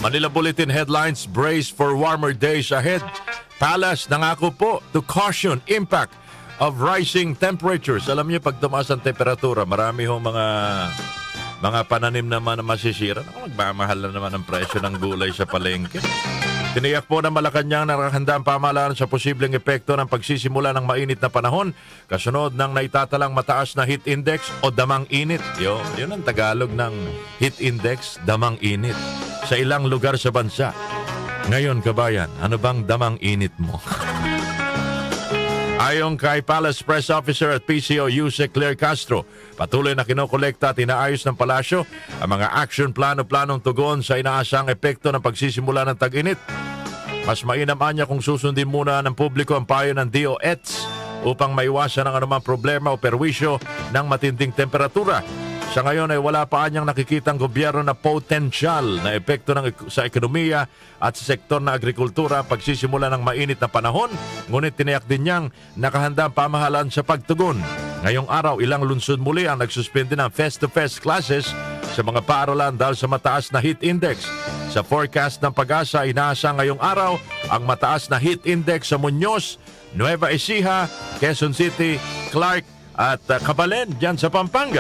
Manila Bulletin headlines, brace for warmer days ahead. Palace nangako po to caution impact of rising temperatures. Alam niyo, pag tumaas ang temperatura, marami hong mga pananim naman na masisira. Magmamahal na naman ang presyo ng gulay sa palengke. Tiniyak po ng Malacanang nakahanda ang pamahalaan sa posibleng epekto ng pagsisimula ng mainit na panahon kasunod ng naitatalang mataas na heat index o damang init. Yun ang Tagalog ng heat index, damang init. Sa ilang lugar sa bansa. Ngayon, kabayan, ano bang damang init mo? Ayon kay Palace Press Officer at PCO Yusek Claire Castro, patuloy na kinokolekta at inaayos ng palasyo ang mga action planong tugon sa inaasang epekto ng pagsisimula ng tag-init. Mas mainam niya kung susundin muna ng publiko ang payo ng DOH upang maiwasan ang anumang problema o perwisyo ng matinding temperatura. Sa ngayon ay wala pa niyang nakikitang gobyerno na potensyal na epekto sa ekonomiya at sa sektor na agrikultura pagsisimula ng mainit na panahon, ngunit tiniyak din niyang nakahanda ang pamahalaan sa pagtugon. Ngayong araw, ilang lungsod muli ang nagsuspende ng face-to-face classes sa mga paaralan dahil sa mataas na heat index. Sa forecast ng Pag-asa, inaasa ngayong araw ang mataas na heat index sa Muñoz, Nueva Ecija, Quezon City, Clark at Cabalen dyan sa Pampanga.